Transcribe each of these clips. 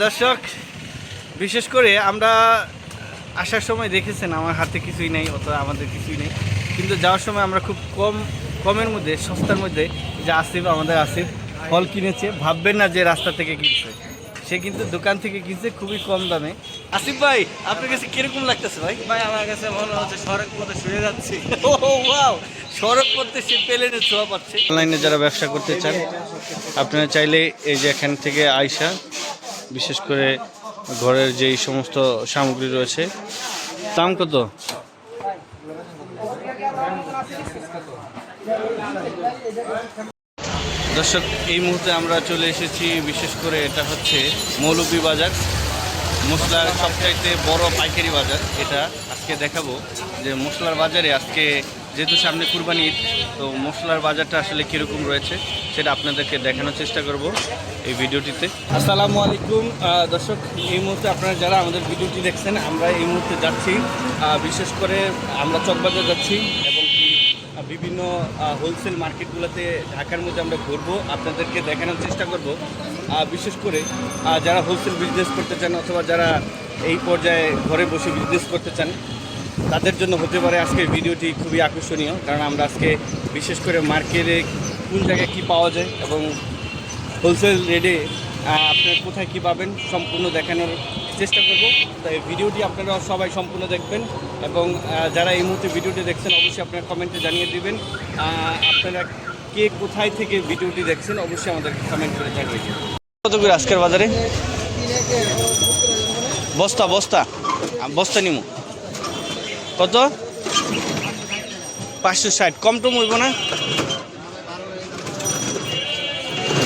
দর্শক, বিশেষ করে আমরা আসার সময় দেখেছেন আমার হাতে কিছুই নেই, অথবা আমাদের কিছুই নেই, কিন্তু যাওয়ার সময় আমরা খুব কমের মধ্যে, সস্তার মধ্যে, যে আমাদের আসিফ ফল কিনেছে। ভাববেন না যে রাস্তা থেকে কিনছে, সে কিন্তু দোকান থেকে কিনছে খুবই কম দামে। আসিফ ভাই, আপনার কাছে কিরকম লাগতেছে ভাই? ভাই আমার কাছে মনে হচ্ছে সড়ক পথে শুয়ে যাচ্ছি। ও ওয়াও, সড়ক পথে সে প্লেনের ছোঁয়া পাচ্ছে। অনলাইনে যারা ব্যবসা করতে চান, আপনারা চাইলে এই যে এখান থেকে আইসা, বিশেষ করে ঘরের যেই সমস্ত সামগ্রী রয়েছে, দাম কত? দর্শক, এই মুহূর্তে আমরা চলে এসেছি, বিশেষ করে এটা হচ্ছে মৌলভীবাজার, মশলার সবচাইতে বড় পাইকারি বাজার। এটা আজকে দেখাবো যে মশলার বাজারে আজকে যেহেতু সামনে কুরবানি ঈদ, তো মশলার বাজারটা আসলে কীরকম রয়েছে সেটা আপনাদেরকে দেখানোর চেষ্টা করব এই ভিডিওটিতে। আসসালামু আলাইকুম দর্শক, এই মুহূর্তে আপনারা যারা আমাদের ভিডিওটি দেখছেন, আমরা এই মুহূর্তে যাচ্ছি, বিশেষ করে আমরা চকবাজার যাচ্ছি এবং বিভিন্ন হোলসেল মার্কেটগুলোতে ঢাকার মধ্যে আমরা ঘুরবো, আপনাদেরকে দেখানোর চেষ্টা করব। বিশেষ করে যারা হোলসেল বিজনেস করতে চান অথবা যারা এই পর্যায়ে ঘরে বসে বিজনেস করতে চান, তাদের জন্য হতে পারে আজকের ভিডিওটি খুবই আকর্ষণীয়। কারণ আমরা আজকে বিশেষ করে মার্কেটে কোন জায়গায় কী পাওয়া যায় এবং হোলসেল রেটে আপনারা কোথায় কী পাবেন সম্পূর্ণ দেখানোর চেষ্টা করব। তাই ভিডিওটি আপনারা সবাই সম্পূর্ণ দেখবেন এবং যারা এই মুহূর্তে ভিডিওটি দেখছেন অবশ্যই আপনারা কমেন্টে জানিয়ে দিবেন আপনারা কে কোথায় থেকে ভিডিওটি দেখছেন, অবশ্যই আমাদেরকে কমেন্ট করে জানিয়ে দিবেন। কত করে আজকের বাজারে বস্তা বস্তা বস্তা নিমু কত? 560, কম টম হইব না?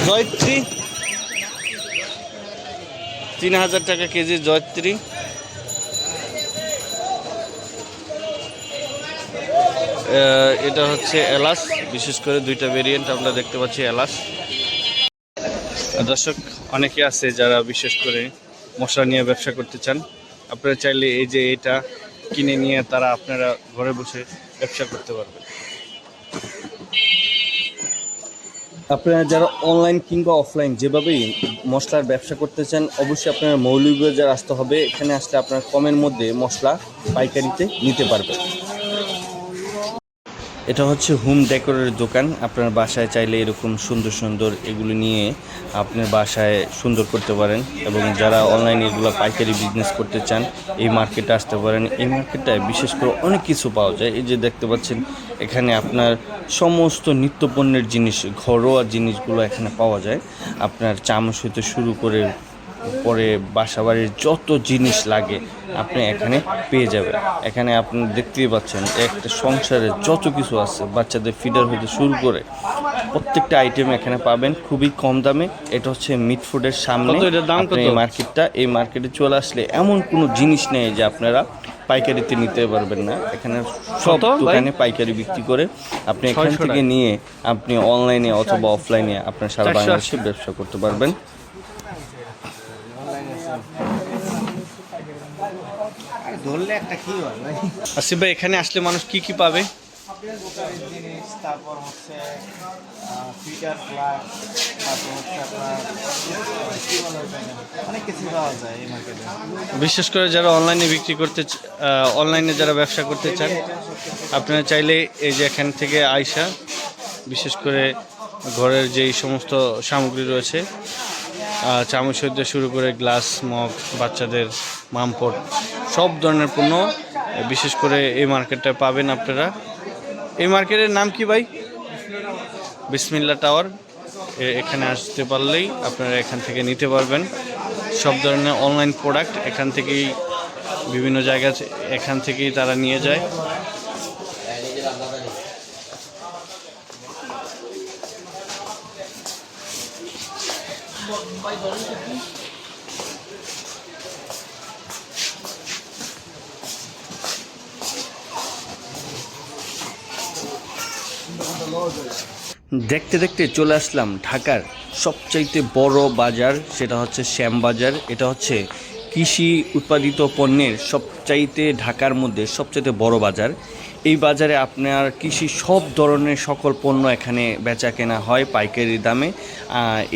জয়ত্রী 3000 টাকা কেজি জয়ত্রী। এটা হচ্ছে এলাচ, বিশেষ করে দুইটা ভেরিয়েন্ট আমরা দেখতে পাচ্ছি এলাচ। দর্শক, অনেকে আছে যারা বিশেষ করে মশলা নিয়ে ব্যবসা করতে চান, আপনারা চাইলে এই যে এটা কিনে নিয়ে তারা আপনারা ঘরে বসে ব্যবসা করতে পারবেন। আপনারা যারা অনলাইন কিংবা অফলাইন যেভাবেই মশলার ব্যবসা করতে চান, অবশ্যই আপনারা মৌলভীবাজার আসতে হবে। এখানে আসলে আপনারা কমের মধ্যে মশলা পাইকারিতে নিতে পারবেন। এটা হচ্ছে হোম ডেকোরের দোকান। আপনার বাসায় চাইলে এরকম সুন্দর সুন্দর এগুলো নিয়ে আপনার বাসায় সুন্দর করতে পারেন এবং যারা অনলাইনে এগুলো পাইকারি বিজনেস করতে চান এই মার্কেটে আসতে পারেন। এই মার্কেটটায় বিশেষ করে অনেক কিছু পাওয়া যায়। এই যে দেখতে পাচ্ছেন, এখানে আপনার সমস্ত নিত্যপণ্যের জিনিস, ঘরোয়া জিনিসগুলো এখানে পাওয়া যায়। আপনার চামচ হইতে শুরু করে পরে বাসাবাড়ির যত জিনিস লাগে আপনি এখানে পেয়ে যাবেন। এখানে আপনি দেখতেই পাচ্ছেন একটা সংসারে যত কিছু আছে, বাচ্চাদের ফিডার হতে শুরু করে প্রত্যেকটা আইটেম এখানে পাবেন খুবই কম দামে। এটা হচ্ছে মিট ফুডের সামনে এই মার্কেটটা। এই মার্কেটে চলে আসলে এমন কোনো জিনিস নেই যে আপনারা পাইকারিতে নিতে পারবেন না। এখানে সব দোকানে পাইকারি বিক্রি করে আপনি এখান থেকে নিয়ে আপনি অনলাইনে অথবা অফলাইনে আপনার সারা বাংলাদেশে ব্যবসা করতে পারবেন। ধরলে একটা কি হয় ভাই? আসিফ ভাই, এখানে আসলে মানুষ কি কি পাবে? জিনিস, তারপর হচ্ছে ফিটার ফ্ল্যাট, তারপর হচ্ছে আপনার কি বলা যায়, অনেক কিছু পাওয়া যায় এই মার্কেটে। বিশেষ করে যারা অনলাইনে বিক্রি করতে, অনলাইনে যারা ব্যবসা করতে চান, আপনারা চাইলে এই যে এখান থেকে আইসা, বিশেষ করে ঘরের যেই সমস্ত সামগ্রী রয়েছে, চামচ হইতে শুরু করে গ্লাস, মগ, বাচ্চাদের মামপট, সব ধরনের পণ্য বিশেষ করে এই মার্কেটটা পাবেন আপনারা। এই মার্কেটের নাম কি ভাই? বিসমিল্লাহ টাওয়ার। এখানে আসতে পারলেই আপনারা এখান থেকে নিতে পারবেন সব ধরনের অনলাইন প্রোডাক্ট। এখান থেকেই বিভিন্ন জায়গা এখান থেকেই তারা নিয়ে যায়। দেখতে দেখতে চলে আসলাম ঢাকার সবচাইতে বড় বাজার, সেটা হচ্ছে শ্যামবাজার। এটা হচ্ছে কৃষি উৎপাদিত পণ্যের সবচাইতে ঢাকার মধ্যে সবচাইতে বড় বাজার। এই বাজারে আপনার কৃষি সব ধরনের সকল পণ্য এখানে বেচা কেনা হয় পাইকারি দামে।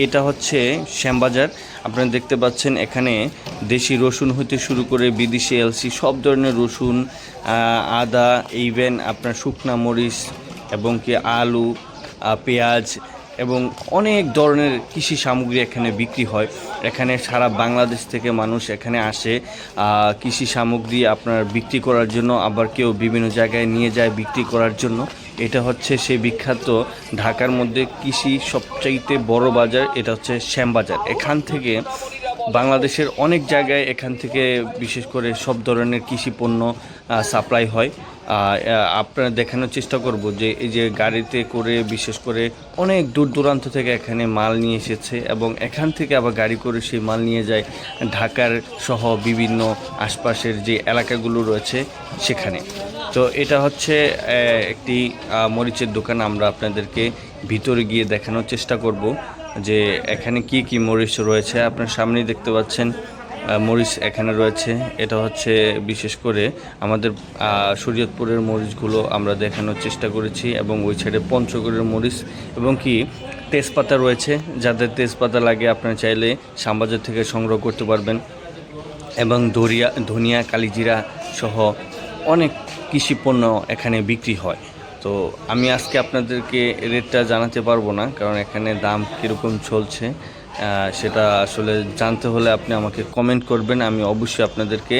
এটা হচ্ছে শ্যামবাজার। আপনারা দেখতে পাচ্ছেন এখানে দেশি রসুন হতে শুরু করে বিদেশি এলসি সব ধরনের রসুন, আদা, ইভেন আপনার শুকনা মরিচ এবং কি আলু, পেঁয়াজ এবং অনেক ধরনের কৃষি সামগ্রী এখানে বিক্রি হয়। এখানে সারা বাংলাদেশ থেকে মানুষ এখানে আসে কৃষি সামগ্রী আপনার বিক্রি করার জন্য, আবার কেউ বিভিন্ন জায়গায় নিয়ে যায় বিক্রি করার জন্য। এটা হচ্ছে সেই বিখ্যাত ঢাকার মধ্যে কৃষি সবচাইতে বড় বাজার, এটা হচ্ছে শ্যামবাজার। এখান থেকে বাংলাদেশের অনেক জায়গায় এখান থেকে বিশেষ করে সব ধরনের কৃষি পণ্য সাপ্লাই হয়। আপনারা দেখানোর চেষ্টা করব যে এই যে গাড়িতে করে বিশেষ করে অনেক দূর দূরান্ত থেকে এখানে মাল নিয়ে এসেছে এবং এখান থেকে আবার গাড়ি করে সেই মাল নিয়ে যায় ঢাকার সহ বিভিন্ন আশপাশের যে এলাকাগুলো রয়েছে সেখানে। তো এটা হচ্ছে একটি মরিচের দোকান। আমরা আপনাদেরকে ভিতরে গিয়ে দেখানোর চেষ্টা করব যে এখানে কি কি মরিচ রয়েছে। আপনার সামনেই দেখতে পাচ্ছেন মরিচ এখানে রয়েছে। এটা হচ্ছে বিশেষ করে আমাদের শরীয়তপুরের মরিচগুলো আমরা দেখানোর চেষ্টা করেছি এবং ওই সাইডে পঞ্চগড়ের মরিচ এবং কি তেজপাতা রয়েছে। যাদের তেজপাতা লাগে আপনারা চাইলে শ্যামবাজার থেকে সংগ্রহ করতে পারবেন এবং ধনিয়া, কালিজিরা সহ অনেক কৃষি পণ্য এখানে বিক্রি হয়। তো আমি আজকে আপনাদেরকে রেটটা জানাতে পারবো না, কারণ এখানে দাম কীরকম চলছে সেটা আসলে জানতে হলে আপনি আমাকে কমেন্ট করবেন। আমি অবশ্যই আপনাদেরকে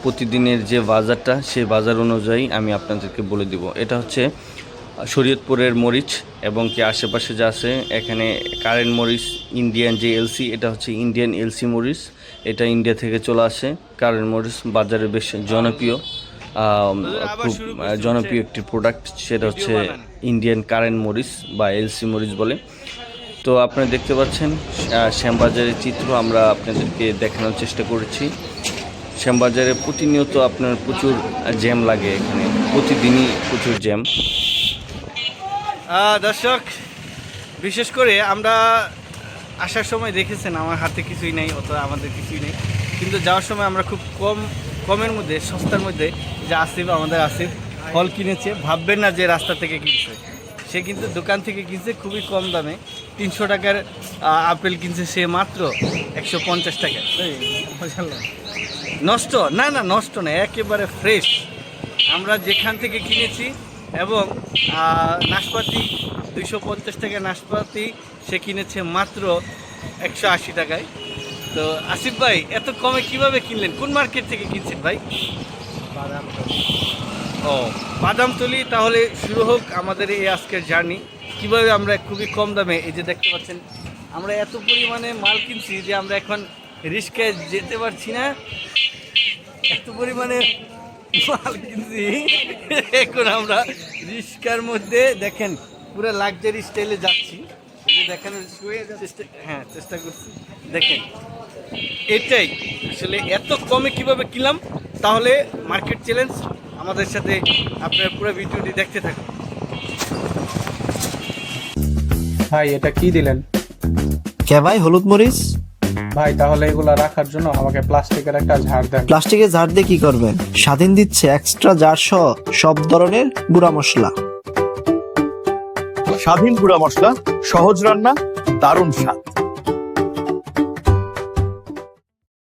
প্রতিদিনের যে বাজারটা সেই বাজার অনুযায়ী আমি আপনাদেরকে বলে দিব। এটা হচ্ছে শরীয়তপুরের মরিচ এবং কি আশেপাশে যা আছে এখানে কারেন্ট মরিচ, ইন্ডিয়ান যে এলসি, এটা হচ্ছে ইন্ডিয়ান এলসি মরিচ। এটা ইন্ডিয়া থেকে চলে আসে। কারেন্ট মরিচ বাজারে বেশ জনপ্রিয়, খুব জনপ্রিয় একটি প্রোডাক্ট, সেটা হচ্ছে ইন্ডিয়ান কারেন্ট মরিচ বা এলসি মরিচ বলে। তো আপনারা দেখতে পাচ্ছেন শ্যামবাজারের চিত্র আমরা আপনাদেরকে দেখানোর চেষ্টা করেছি। শ্যামবাজারে প্রতিনিয়ত আপনার প্রচুর জ্যাম লাগে, এখানে প্রতিদিনই প্রচুর জ্যাম। দর্শক, বিশেষ করে আমরা আসার সময় দেখেছেন আমার হাতে কিছুই নেই, অথবা আমাদের কিছুই নেই, কিন্তু যাওয়ার সময় আমরা খুব কমের মধ্যে, সস্তার মধ্যে, যে আসিফ, আমাদের আসিফ ফল কিনেছে। ভাববেন না যে রাস্তা থেকে কিনছে, সে কিন্তু দোকান থেকে কিনছে খুবই কম দামে। 300 টাকার আপেল কিনছে সে মাত্র 150 টাকায়। নষ্ট না, নষ্ট না, একেবারে ফ্রেশ আমরা যেখান থেকে কিনেছি। এবং নাশপাতি 250 টাকা নাশপাতি সে কিনেছে মাত্র 180 টাকায়। তো আসিফ ভাই, এত কমে কিভাবে কিনলেন? কোন মার্কেট থেকে কিনছেন ভাই? বাদামতলি। তাহলে শুরু হোক আমাদের এই আজকের জার্নি, কিভাবে আমরা খুবই কম দামে, এই যে দেখতে পাচ্ছেন আমরা এত পরিমাণে মাল কিনছি যে আমরা এখন রিস্কায় যেতে পারছি না, এত পরিমাণে মাল কিনছি। এখন আমরা রিস্কার মধ্যে দেখেন পুরো লাক্সারি স্টাইলে যাচ্ছি, দেখানোর চেষ্টা করছি। দেখেন এটাই আসলে এত কমে কিভাবে কিনলাম। তাহলে মার্কেট চ্যালেঞ্জ, আমাদের সাথে আপনার পুরো ভিডিওটি দেখতে থাকুন। ভাই এটা কি দিলেন? কে ভাই? হলুদ মরিচ ভাই তাহলে এগুলা রাখার জন্য আমাকে প্লাস্টিকের একটা ঝাড় দেন। প্লাস্টিকের ঝাড় দিয়ে কি করবেন? স্বাধীন দিচ্ছে এক্সট্রা জার সহ সব ধরনের গুঁড়া মশলা। স্বাধীন গুঁড়া মশলা, সহজ রান্না, দারুণ স্বাদ।